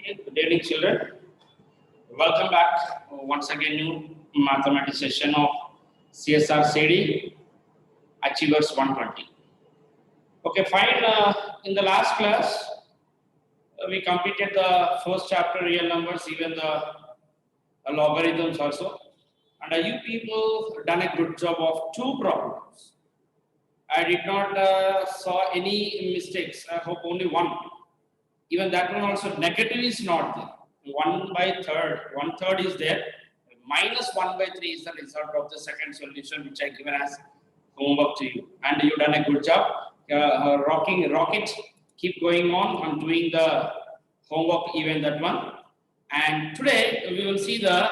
Good evening, children. Welcome back once again new mathematics session of CSR CD Achievers 120. Okay, fine. In the last class, we completed the first chapter, real numbers, even the logarithms also. And you people done a good job of two problems. I did not saw any mistakes. I hope only one. Even that one also negative is not there. 1/3 is there. -1/3 is the result of the second solution, which I given as homework to you. And you done a good job. Rocket, keep going on. I'm doing the homework, even that one. And today we will see the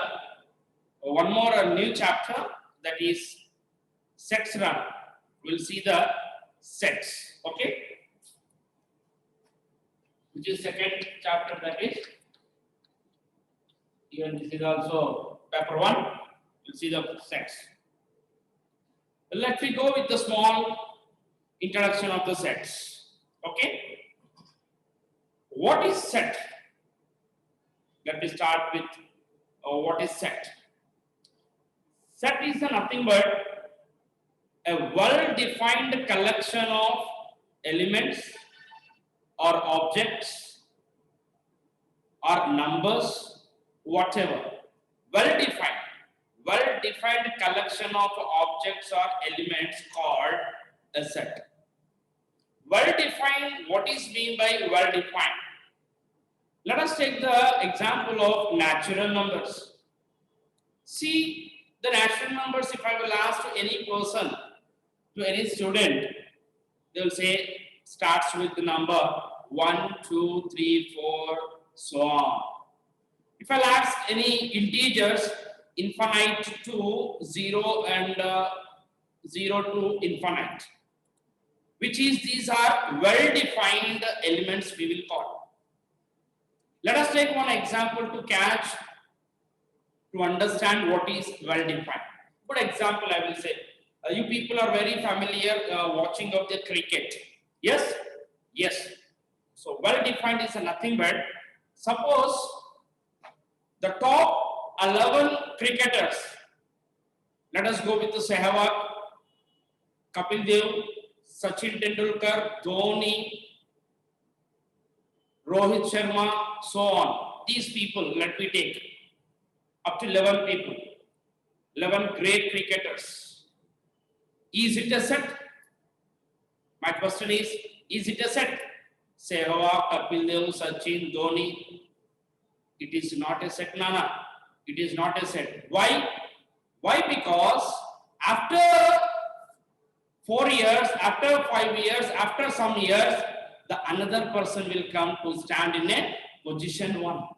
one more new chapter, that is sets run. We'll see the sets. Okay. Which is second chapter, that is. Even this is also paper 1. You'll see the sets. Let me go with the small introduction of the sets. Okay. What is set? Let me start with what is set. Set is nothing but a well-defined collection of elements or objects or numbers, whatever. Well-defined collection of objects or elements called a set. Well-defined, what is mean by well-defined? Let us take the example of natural numbers. See, the natural numbers, if I will ask to any person, to any student, they will say, starts with the number 1, 2, 3, 4, so on. If I'll ask any integers, infinite to 0 and 0 to infinite, which is these are well-defined elements we will call. Let us take one example to catch, to understand what is well-defined. Good example, I will say. You people are very familiar watching of the cricket. Yes? Yes. So well-defined is nothing but, suppose the top 11 cricketers, let us go with the Sehwag, Kapil Dev, Sachin Tendulkar, Dhoni, Rohit Sharma, so on. These people, let me take up to 11 people, 11 great cricketers. Is it a set? My question is it a set? Sehwag, Kapil Dev, Sachin, Dhoni. It is not a set, Nana. It is not a set. Why? Why? Because after 4 years, after 5 years, after some years, the another person will come to stand in a position 1.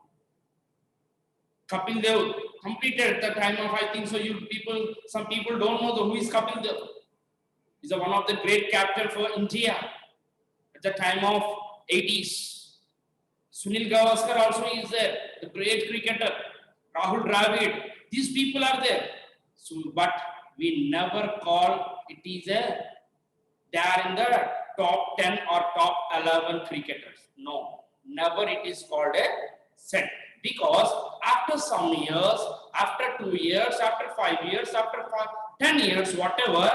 Kapil Dev completed at the time of, I think so, some people don't know who is Kapil Dev. He's one of the great captain for India at the time of 80s. Sunil Gavaskar also is there, the great cricketer. Rahul Dravid, these people are there. So, but we never call it is they are in the top 10 or top 11 cricketers. No, never it is called a set. Because after some years, after 2 years, after 5 years, after 10 years, whatever,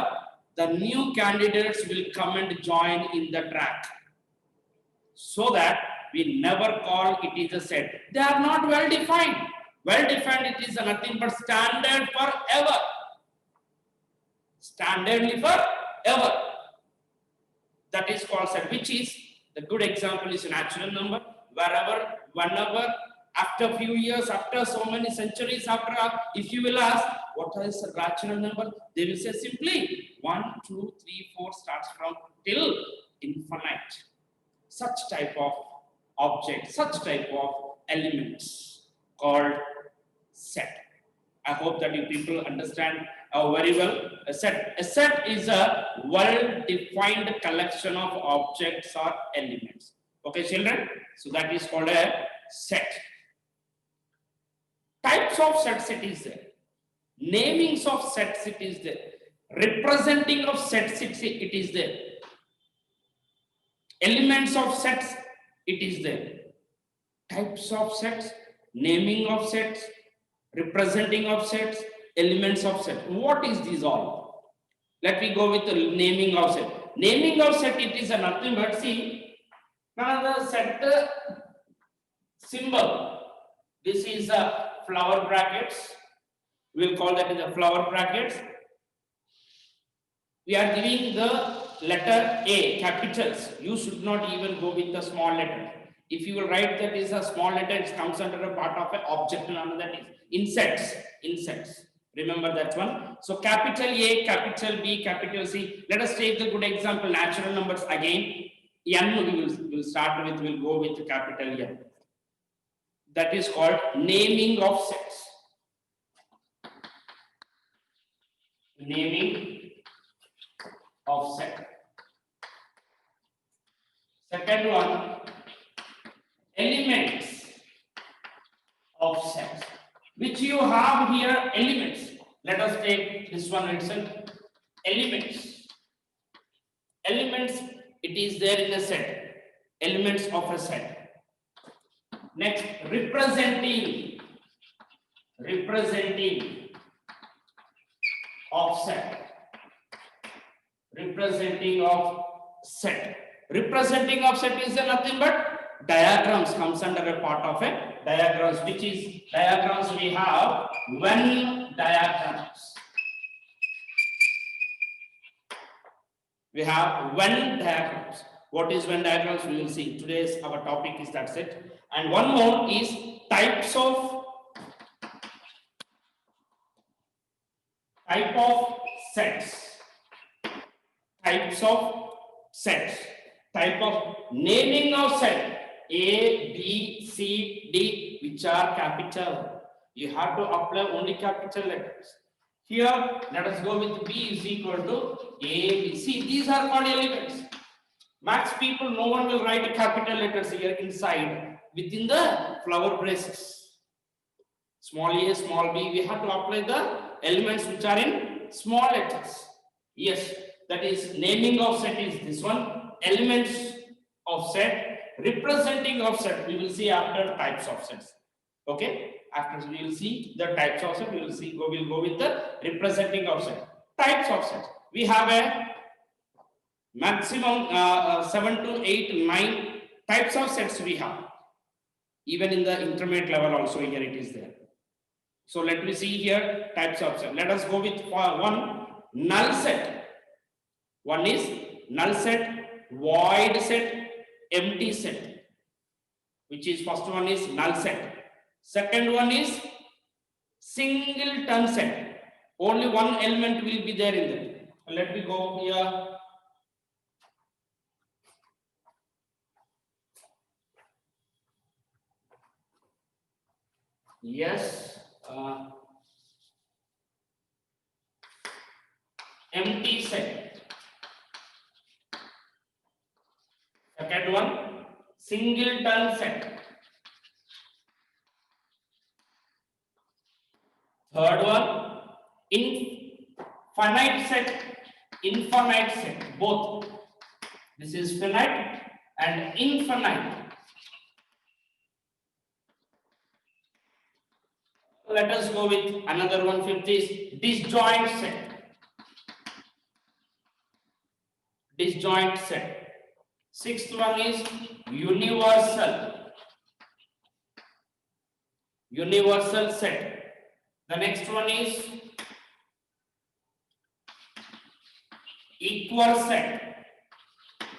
the new candidates will come and join in the track. So that we never call it is a set. They are not well defined. Well defined, it is nothing but standard forever. Standardly forever. That is called set, which is the good example is a natural number. Wherever, whenever, after few years, after so many centuries, after, if you will ask, what is a rational number? They will say simply 1, 2, 3, 4 starts from till infinite. Such type of object, such type of elements called set. I hope that you people understand very well. A set is a well-defined collection of objects or elements. Okay, children? So that is called a set. Types of sets it is there. Namings of sets it is there. Representing of sets it is there. Elements of sets it is there. types of sets, naming of sets, representing of sets, elements of set. What is these all? Let me go with the naming of set. Naming of set, it is a nothing but see, another set symbol. This is a flower brackets. We'll call that as a flower brackets. We are giving the letter A, capitals. You should not even go with the small letter. If you will write that is a small letter, it comes under a part of an object, and that is insects. Insects. Remember that one. So capital A, capital B, capital C. Let us take the good example, natural numbers again. N we will start with, we'll go with capital N. That is called naming of sets. Naming of set. Second one, elements of sets. Which you have here, elements. Let us take this one itself. Elements. Elements, it is there in a set. Elements of a set. Next, representing of set. Representing of set. Representing of set is nothing but diagrams, comes under a part of a diagrams, which is diagrams we have Venn diagrams. We have Venn diagrams. What is Venn diagrams? We will see. Today's our topic is that set. And one more is type of sets. Types of sets. Type of naming of set. A, B, C, D, which are capital. You have to apply only capital letters. Here, let us go with B is equal to A, B, C. These are called elements. Max people, no one will write a capital letters here inside within the flower braces. Small a, small b, we have to apply the elements which are in small letters. Yes, that is naming of set is this one. Elements of set, representing of set. We will see after types of sets. Okay, after we will see the types of set. We will see. We'll go with the representing of set. Types of set. We have a maximum 7 to 8, 9 types of sets we have. Even in the intermediate level also here it is there. So let me see here types of set. Let us go with one null set. One is null set, void set, empty set. Which is first one is null set. Second one is singleton set. Only one element will be there in that. Let me go here. Yes, empty set. Second one, singleton set. Third one, infinite set, both. This is finite and infinite. Let us go with another one. Fifth is disjoint set. Disjoint set. Sixth one is universal. Universal set. The next one is equal set.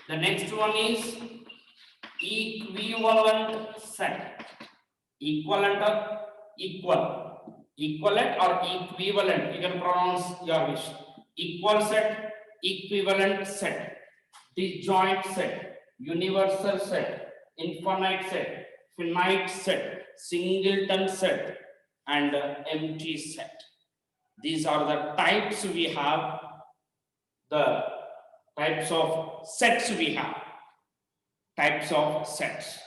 The next one is equivalent set. Equivalent or equal, equivalent or equivalent, you can pronounce your wish. Equal set, equivalent set, disjoint set, universal set, infinite set, finite set, singleton set, and empty set. These are the types we have, the types of sets we have, types of sets.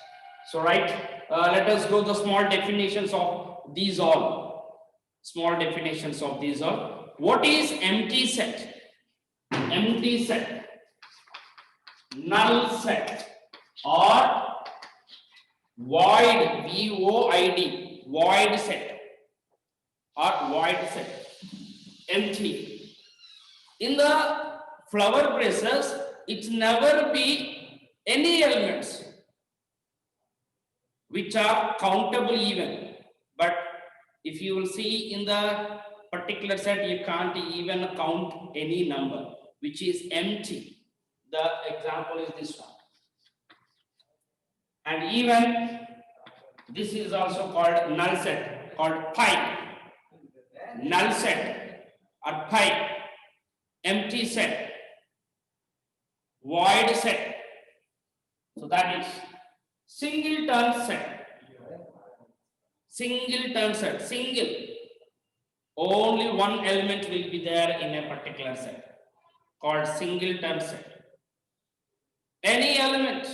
So right, let us go the small definitions of these all. Small definitions of these all. What is empty set? Empty set, null set, or void, V-O-I-D, void set or void set, empty. In the flower braces, it never be any elements which are countable even. But if you will see in the particular set, you can't even count any number, which is empty. The example is this one. And even this is also called null set, called pi. Null set or pi, empty set, void set. So that is singleton set. Singleton set, single. Only one element will be there in a particular set, called singleton set. Any element.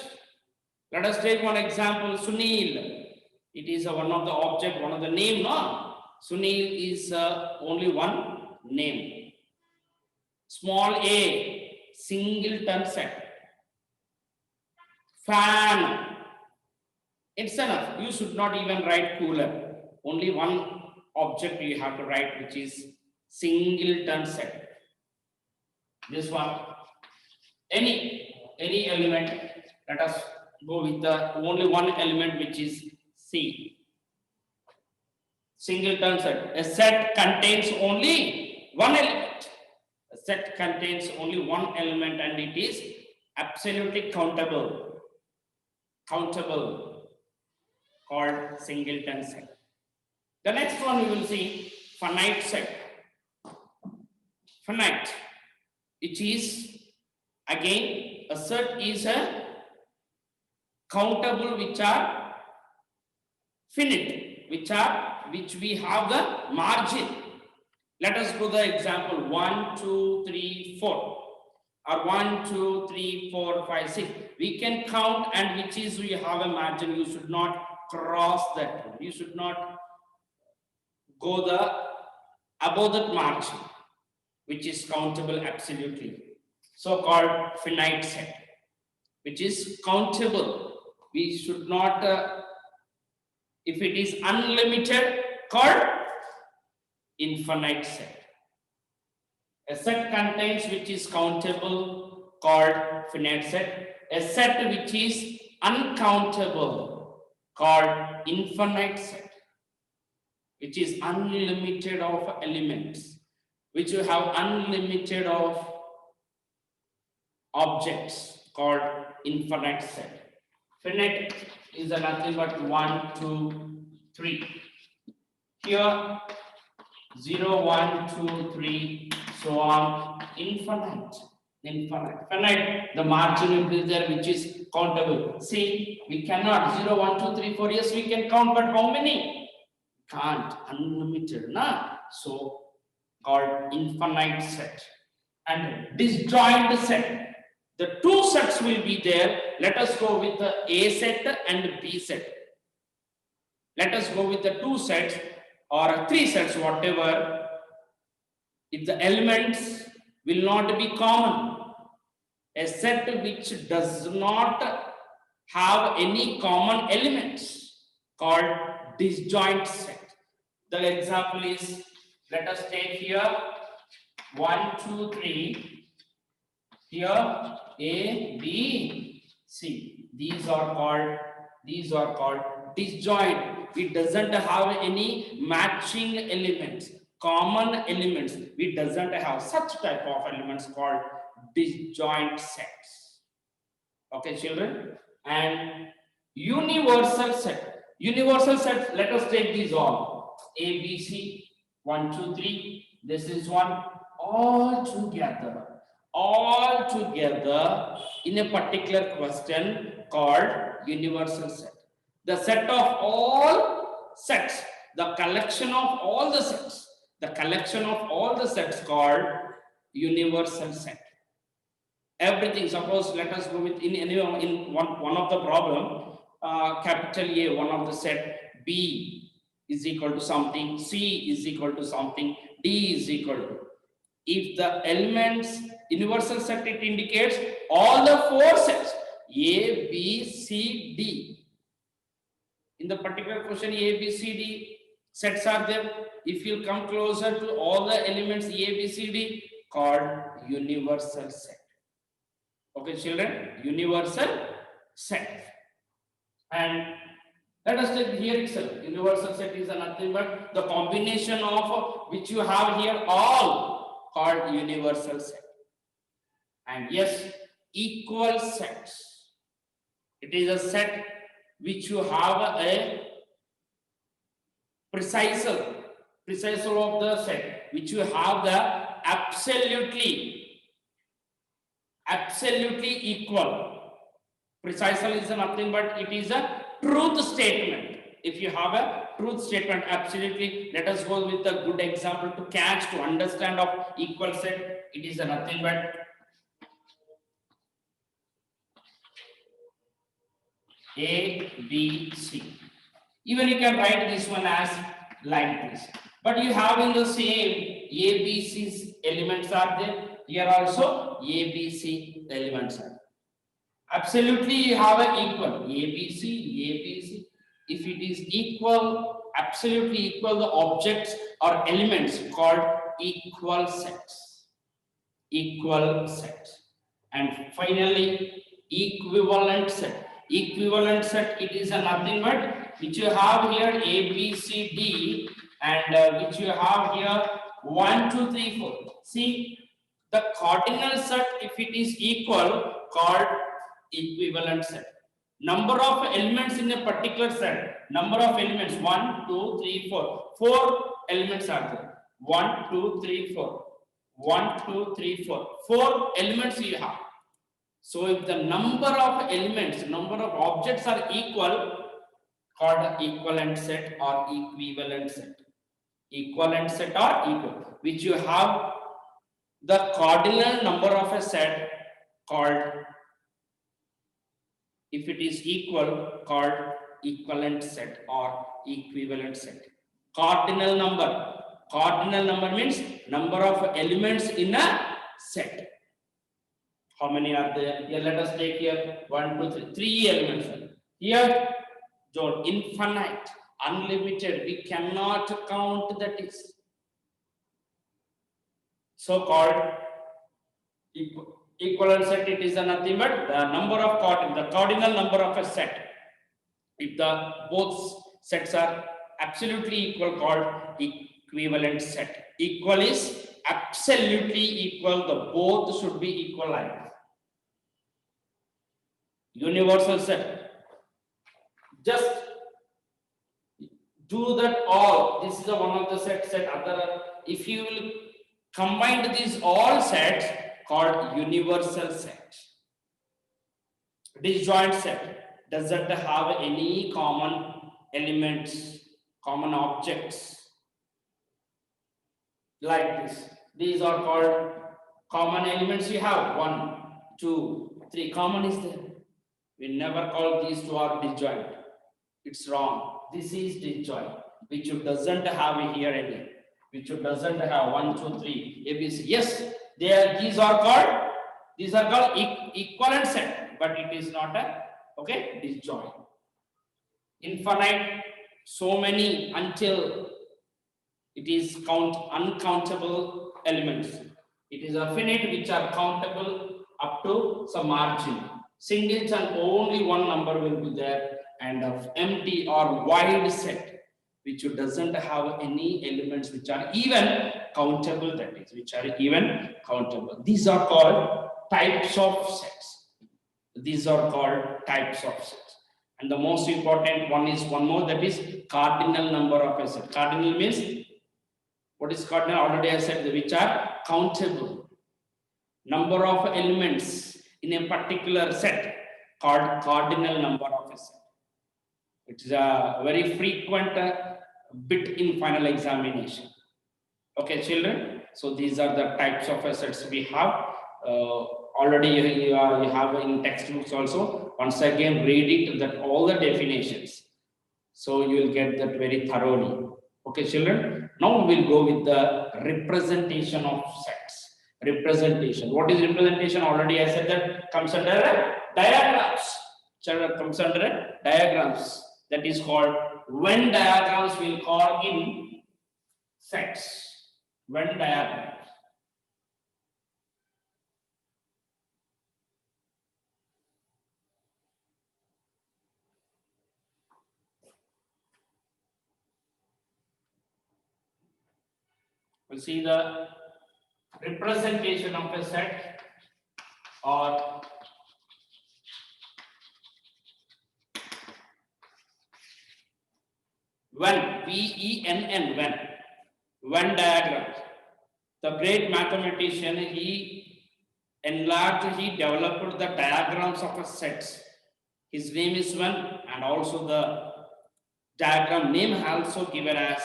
Let us take one example, Sunil. It is one of the object, one of the name, no? Sunil is only one name. Small a, singleton set. Fan. It's enough. You should not even write cooler. Only one object you have to write, which is singleton set. This one. Any element. Let us go with the only one element, which is C. Singleton set. A set contains only one element. A set contains only one element and it is absolutely countable. Countable, called singleton set. The next one we will see finite set. Finite, which is again a set is a countable which are finite, which we have the margin. Let us go the example 1, 2, 3, 4. Or 1, 2, 3, 4, 5, 6. We can count, and which is we have a margin. You should not cross that. You should not go above that margin, which is countable absolutely. So called finite set, which is countable. We should not, if it is unlimited, called infinite set. A set contains which is countable, called finite set. A set which is uncountable, called infinite set, which is unlimited of elements, which you have unlimited of objects, called infinite set. Finite is nothing but 1, 2, 3. Here 0, 1, 2, 3, so on, infinite. Finite, the margin will be there which is countable. See, we cannot 0, 1, 2, 3, 4. Yes, we can count, but how many? Can't, unlimited, na? So called infinite set. And disjoint set. The two sets will be there. Let us go with the A set and B set. Let us go with the two sets or three sets, whatever. If the elements will not be common, a set which does not have any common elements, called disjoint set. The example is, let us take here 1, 2, 3. Here A, B, C. These are called disjoint. It doesn't have any matching elements, common elements. It doesn't have such type of elements called disjoint sets. Okay, children. And universal set. Universal set, let us take these all. A, B, C, 1, 2, 3. This is one. All together in a particular question called universal set. The set of all sets, the collection of all the sets, called universal set. Everything, suppose let us go with in one of the problem, capital A, one of the set, B is equal to something, C is equal to something, D is equal to. If the elements universal set, it indicates all the four sets A, B, C, D. In the particular question, A, B, C, D sets are there. If you come closer to all the elements A, B, C, D, called universal set. Okay, children, universal set. And let us take here itself. Universal set is nothing but the combination of which you have here all called universal set. And yes, equal sets. It is a set which you have a precisal of the set, which you have the absolutely equal. Precisal is nothing but it is a truth statement. If you have a truth statement, absolutely. Let us go with a good example to catch, to understand of equal set. It is nothing but A, B, C. Even you can write this one as like this. But you have in the same A, B, C's elements are there. Here also A, B, C elements are. Absolutely, you have an equal A, B, C, A, B, C. If it is equal, absolutely equal, the objects or elements called equal sets. Equal sets. And finally, equivalent set. Equivalent set, it is a nothing but which you have here A, B, C, D, and which you have here 1, 2, 3, 4. See, the cardinal set, if it is equal, called equivalent set. Number of elements in a particular set, number of elements 1, 2, 3, 4. 4 elements are there. 1, 2, 3, 4. 1, 2, 3, 4. 4 elements you have. So if the number of elements, number of objects are equal, called equivalent set or equivalent set. Equivalent set or equal, which you have the cardinal number of a set called, if it is equal, called equivalent set or equivalent set. Cardinal number means number of elements in a set. How many are there? Here, let us take here 1, 2, 3, 3 elements. Here, John, infinite, unlimited. We cannot count that is. So called equivalent set. It is nothing but the number of the cardinal number of a set. If the both sets are absolutely equal, called equivalent set. Equal is absolutely equal. The both should be equal like. Universal set. Just do that all. This is the one of the set other. If you will combine these all sets, called universal set. Disjoint set doesn't have any common elements, common objects like this. These are called common elements. You have 1, 2, 3. Common is there. We never call these two are disjoint. It's wrong. This is disjoint, which doesn't have here any. Which doesn't have 1, 2, 3, ABC. Yes, these are called equivalent set, but it is not a disjoint. Infinite, so many until it is uncountable elements. It is finite, which are countable up to some margin. Singles and only one number will be there, and of empty or wide set, which doesn't have any elements which are even countable, that is, which are even countable. These are called types of sets. These are called types of sets. And the most important one is one more, that is cardinal number of a set. Cardinal means, what is cardinal? Already I said, which are countable. Number of elements in a particular set called cardinal number of a set. It is a very frequent bit in final examination. Okay, children. So these are the types of assets we have. Already you have in textbooks also. Once again, read it, that all the definitions. So you will get that very thoroughly. Okay, children. Now we will go with the representation of sets. Representation. What is representation? Already I said that comes under diagrams. Children, comes under diagrams. That is called Venn diagrams. We'll call in sets. Venn diagrams. We'll see the representation of a set or Venn, V-E-N-N, Venn diagram. The great mathematician, he developed the diagrams of a sets. His name is Venn, and also the diagram name also given as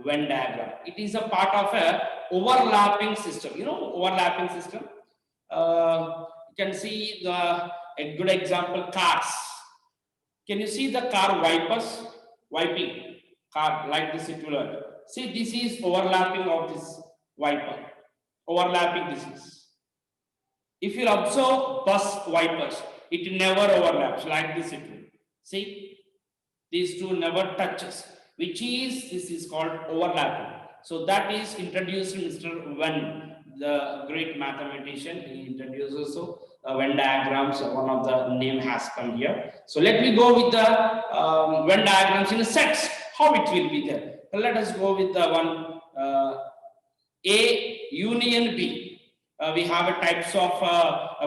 Venn diagram. It is a part of a overlapping system. You know overlapping system. You can see a good example, cars. Can you see the car wipers? Wiping car like this it will work. See, this is overlapping of this wiper. Overlapping this is. If you observe bus wipers, it never overlaps like this it will. See, these two never touches. This is called overlapping. So that is introduced Mr. Venn, the great mathematician. He introduced also Venn diagrams. One of the name has come here. So let me go with the Venn diagrams in sets. How it will be there? Let us go with the one A union B. We have types of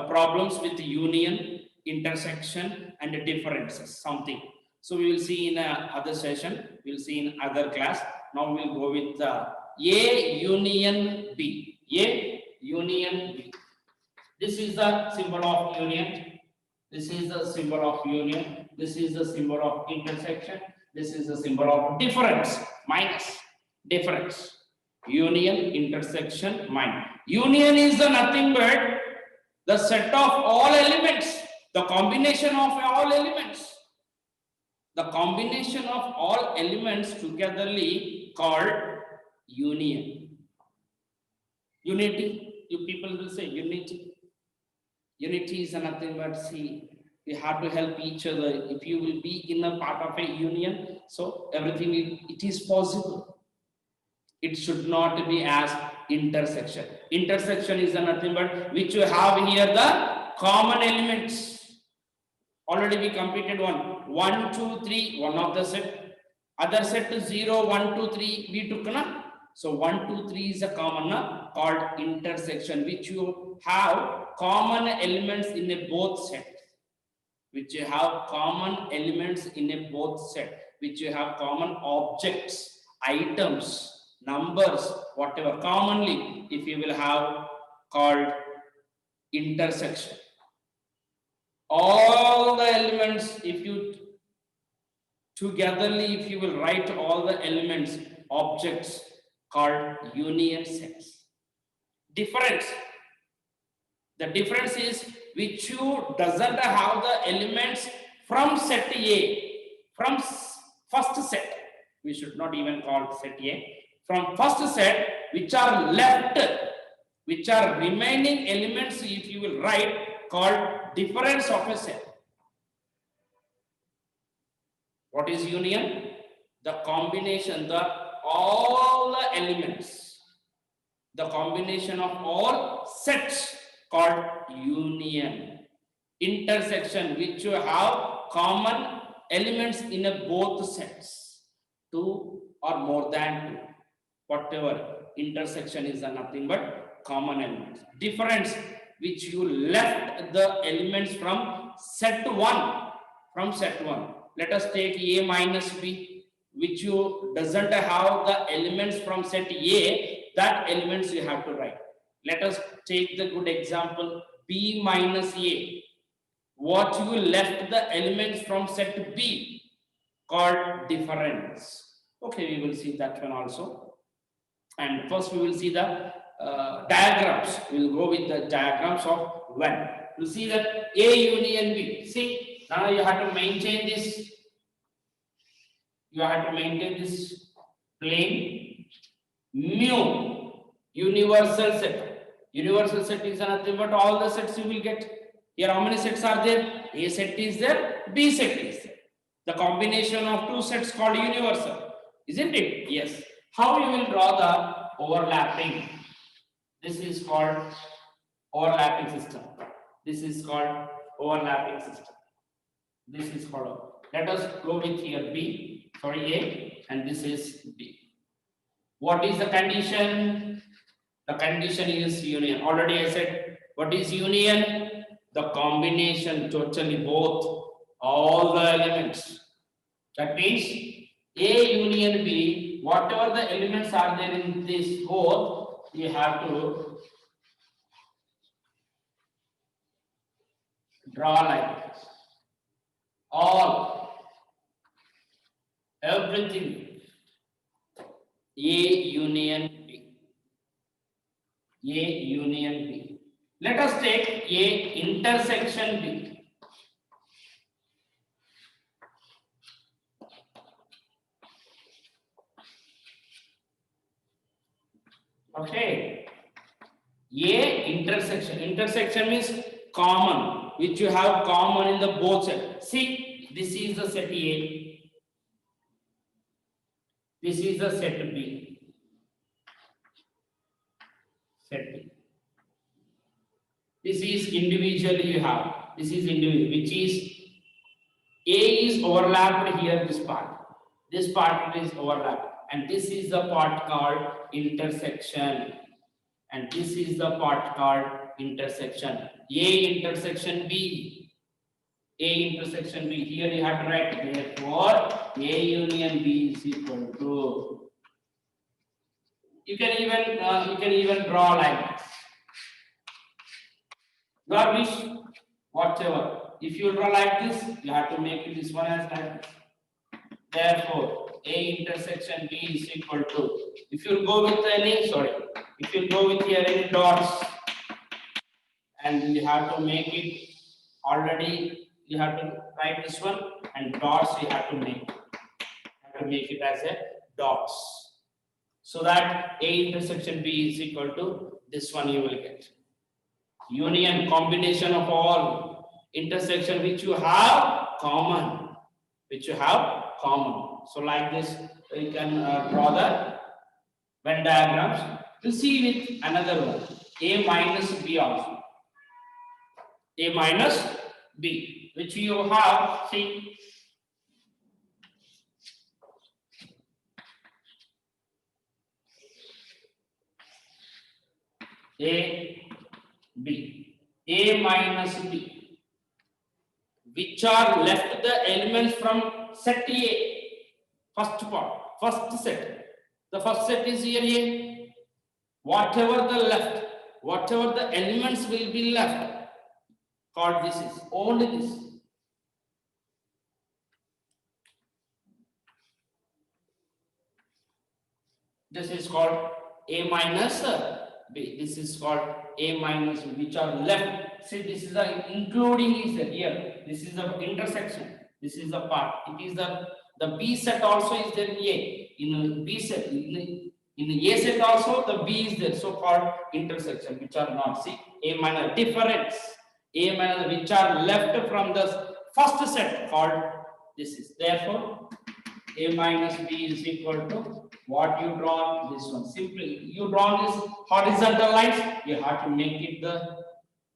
problems with union, intersection, and differences. Something. So we will see in other session. We will see in other class. Now we will go with the A union B. A union B. This is the symbol of union. This is the symbol of union. This is the symbol of intersection. This is the symbol of difference. Minus. Difference. Union, intersection, minus. Union is the nothing but the set of all elements. The combination of all elements. The combination of all elements togetherly called union. Unity, you people will say unity. Unity is nothing but see, we have to help each other. If you will be in a part of a union, so everything it is possible. It should not be as intersection. Intersection is nothing but which you have here the common elements. Already we completed one. 1, 2, 3, one of the set. Other set is 0, 1, 2, 3, we took na. So 1, 2, 3 is a common na, called intersection, which you have common elements in a both set. Which you have common elements in a both set. Which you have common objects, items, numbers, whatever. Commonly, if you will have called intersection. All the elements, if you togetherly, if you will write all the elements, objects called union sets. Difference. The difference is which you doesn't have the elements from set A, from first set. We should not even call set A. From first set, which are left, which are remaining elements, if you will write, called difference of a set. What is union? The combination, all the elements, the combination of all sets called union. Intersection, which you have common elements in a both sets, 2 or more than 2. Whatever, intersection is nothing but common elements. Difference, which you left the elements from set 1. From set 1. Let us take A minus B, which you doesn't have the elements from set A, that elements you have to write. Let us take the good example, B minus A. What you left the elements from set B, called difference. Okay, we will see that one also. And first we will see the diagrams. We will go with the diagrams of Venn. You see that A union B. See, now you have to maintain this. You have to maintain this plane. Mu, universal set. Universal set is nothing but all the sets you will get. Here how many sets are there? A set is there, B set is there. The combination of two sets called universal, isn't it? Yes. How you will draw the overlapping? This is called overlapping system. This is called overlapping system. This is called. Let us go with here B, sorry A, and this is B. What is the condition? The condition is union. Already I said, what is union? The combination, totally both, all the elements. That means A union B, whatever the elements are there in this both, you have to draw like this. All, everything, A union B. A union B. Let us take A intersection B. Okay. A intersection. Intersection means common, which you have common in the both sets. See, this is the set A. This is the set B. Set B. This is individually you have. This is individual, which is A is overlapped here, this part. This part is overlapped. And this is the part called intersection. And this is the part called intersection. A intersection B. A intersection B. Here you have to write. Therefore, A union B is equal to. You can even draw like this. Your wish, whatever. If you draw like this, you have to make it this one as like this. Therefore, A intersection B is equal to. If you go with if you go with here any dots, and you have to make it already, you have to write this one, and dots you have to make. You have to make it as a dots. So that A intersection B is equal to this one you will get. Union, combination of all intersection which you have common. So like this, you can draw the Venn diagrams. To see with another one, A minus B also. A minus B, which you have, see. A, B. A minus B. Which are left the elements from set A. First part, first set. The first set is here A. Whatever the elements will be left, called this is only this. This is called A minus B. This is called A minus B, which are left. See, this is the including is there here. This is the intersection. This is the part. It is the B set also is there in A. In B set, in the A set also the B is there. So called intersection, which are not. See, A minus difference. A minus which are left from the first set called this is. Therefore, A minus B is equal to what you draw this one. Simply, you draw this horizontal lines, you have to make it the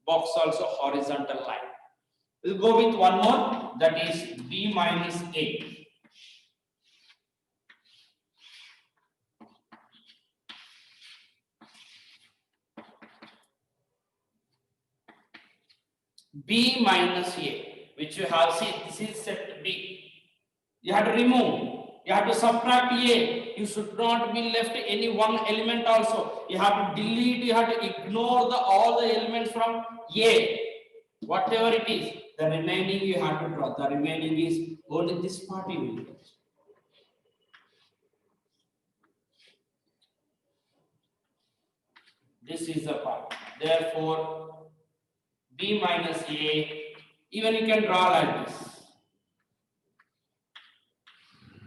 box also horizontal line. We'll go with one more, that is B minus A. B minus A, which you have seen, this is set B. You have to remove. You have to subtract A. You should not be left any one element also. You have to delete, you have to ignore all the elements from A. Whatever it is, the remaining you have to draw. The remaining is only this part you will get. This is the part. Therefore, B minus A, even you can draw like this.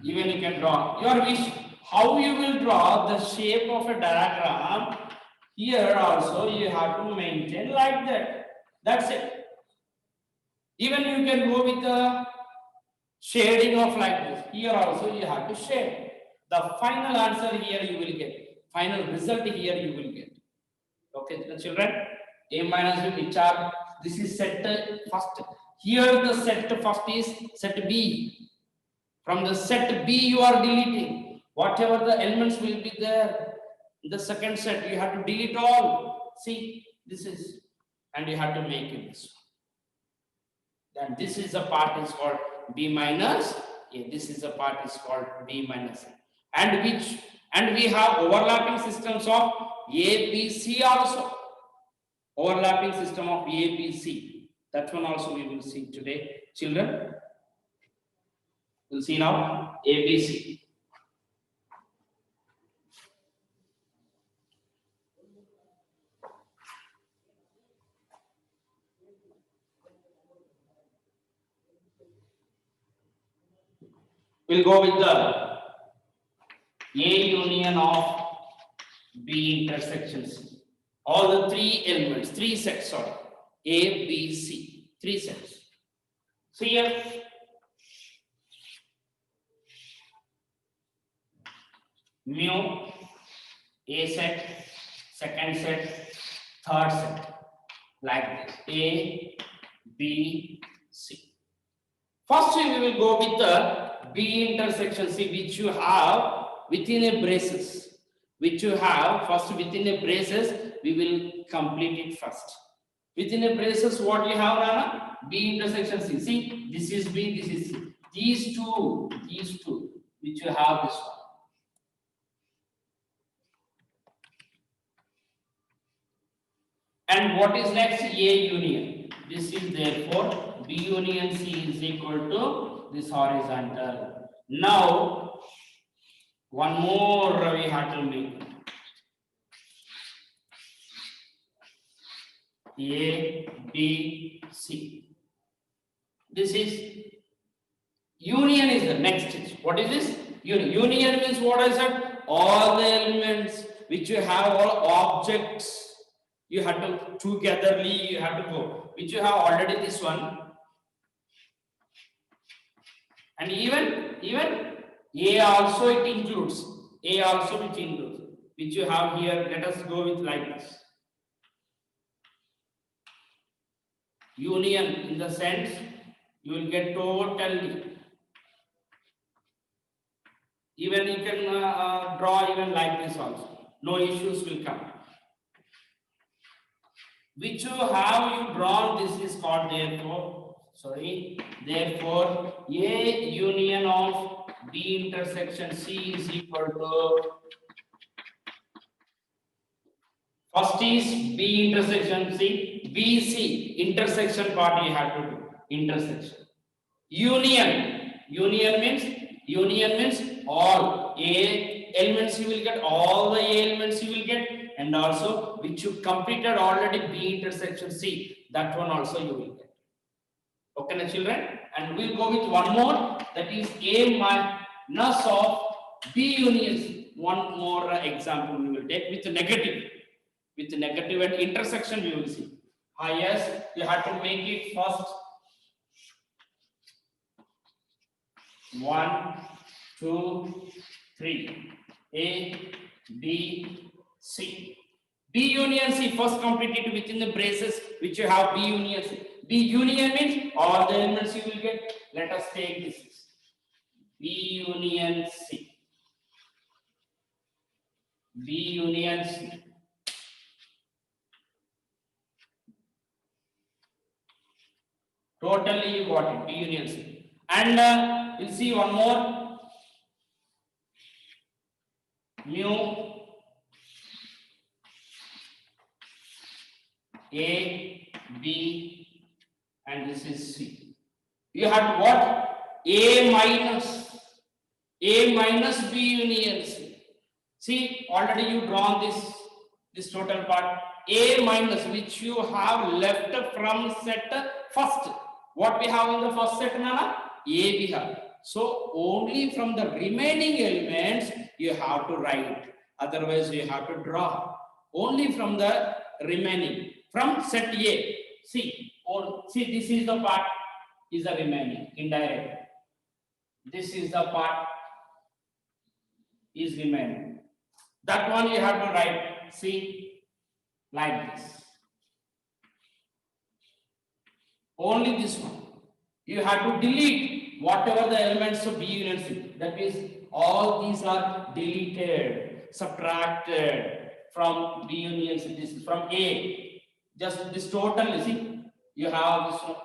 Even you can draw your wish. How you will draw the shape of a diagram, here also you have to maintain like that. That's it. Even you can go with the shading of like this. Here also you have to shade. The final answer here you will get. Final result here you will get. Okay, the children. A minus B, which are this is set first. Here the set first is set B. From the set B you are deleting. Whatever the elements will be there in the second set, you have to delete all. See, this is, and you have to make it this one. Then this is the part is called B minus A. This is the part is called B minus A. And we have overlapping systems of A, B, C also. Overlapping system of A, B, C. That one also we will see today. Children, we'll see now A, B, C. We'll go with the A union of B intersection C. All the three elements, three sets, sorry. A, B, C. Three sets. See here. Mu, A set, second set, third set. Like this. A, B, C. First we will go with the B intersection C, which you have within a braces. Which you have first within a braces, we will complete it first. Within a braces, what you have, Rana? B intersection C. See, this is B, this is C. These two, which you have this one. And what is next? A union. This is therefore B union C is equal to this horizontal. Now, one more we have to make. A, B, C. This is union is the next stage. What is this? Union. Union means what I said? All the elements which you have, all objects, you have to togetherly, you have to go. Which you have already this one. And even A also it includes. A also which includes. Which you have here. Let us go with like this. Union in the sense you will get totally. Even you can draw even like this also. No issues will come. Which you have drawn, this is called therefore A union of B intersection C is equal to, first is B intersection C, BC intersection part you have to do, intersection. Union means all A elements you will get, all the A elements you will get, and also which you completed already B intersection C, that one also you will get. Okay, now children, and we'll go with one more, that is A minus of B unions. One more example we will take with the negative. With the negative and intersection we will see. Yes, you have to make it first. 1, 2, 3. A, B, C. B union C, first complete it within the braces which you have B union C. B union means all the elements you will get. Let us take this. B union C. B union C. Totally you got it, B union C. And we'll see one more. Mu A, B, and this is C. You have what? A minus B union C. See, already you drawn this total part. A minus, which you have left from set first. What we have in the first set, Nana? A we have. So only from the remaining elements you have to write. Otherwise you have to draw. Only from the remaining. From set A. See, this is the part is the remaining, indirect. This is the part is remaining. That one you have to write, see, like this. Only this one. You have to delete whatever the elements of B union C. That means all these are deleted, subtracted from B union C. This is from A. Just this total, you see, you have this one.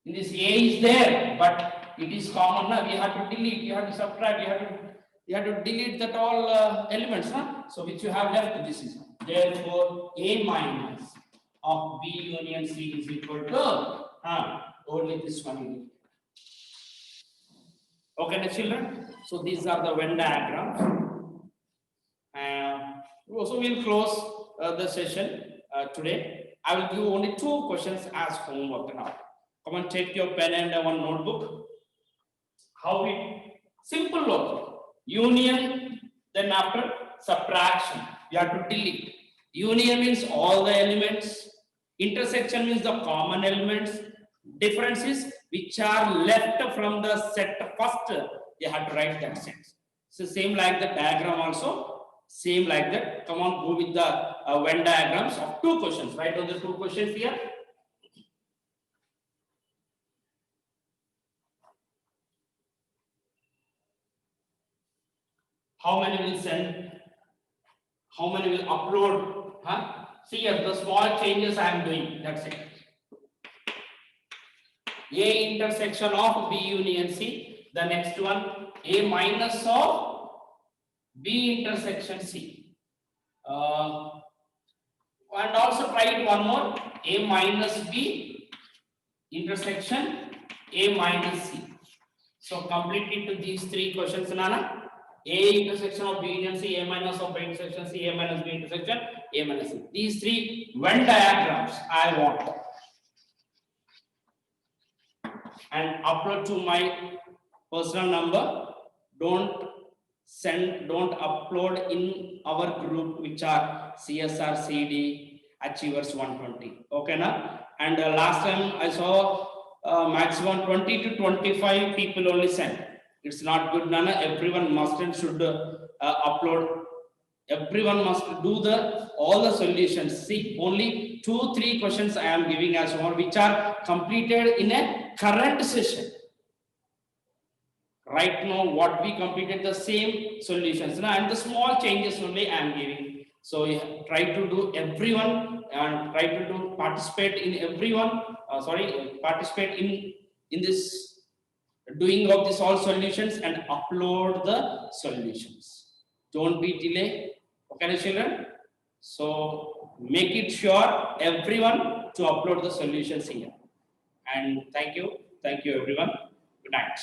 In this A is there, but it is common now. We have to delete, you have to subtract, you have to delete that all elements, huh? So which you have left, this is. Therefore, A minus of B union C is equal to only this one. Okay, children. So these are the Venn diagrams. So we'll close the session today. I will give only 2 questions as homework now. Come and take your pen and one notebook. How it simple logic. Union, then after subtraction, you have to delete. Union means all the elements. Intersection means the common elements. Differences which are left from the set first, you have to write that set. So same like the diagram also, same like that. Come on, go with the Venn diagrams of 2 questions. Write on the 2 questions here. How many will send? How many will upload? Huh? See here, the small changes I am doing. That's it. A intersection of B union C. The next one, A minus of B intersection C. And also try it one more. A minus B intersection A minus C. So complete it to these 3 questions, Nana. A intersection of B union C, A minus of B intersection C, A minus B intersection, A minus C. These 3 Venn diagrams I want. And upload to my personal number. Don't upload in our group, which are CSR CD Achievers 120. Okay, na? And last time I saw maximum 20 to 25 people only sent. It's not good, Nana. Everyone must and should upload. Everyone must do all the solutions. See, only 2-3 questions I am giving as one, which are completed in a current session. Right now, what we completed the same solutions, and the small changes only I am giving. So try to do everyone and try to do participate in everyone. Participate in this doing of this all solutions and upload the solutions. Don't be delay. Okay, children. So make it sure everyone to upload the solutions here. And thank you everyone. Good night.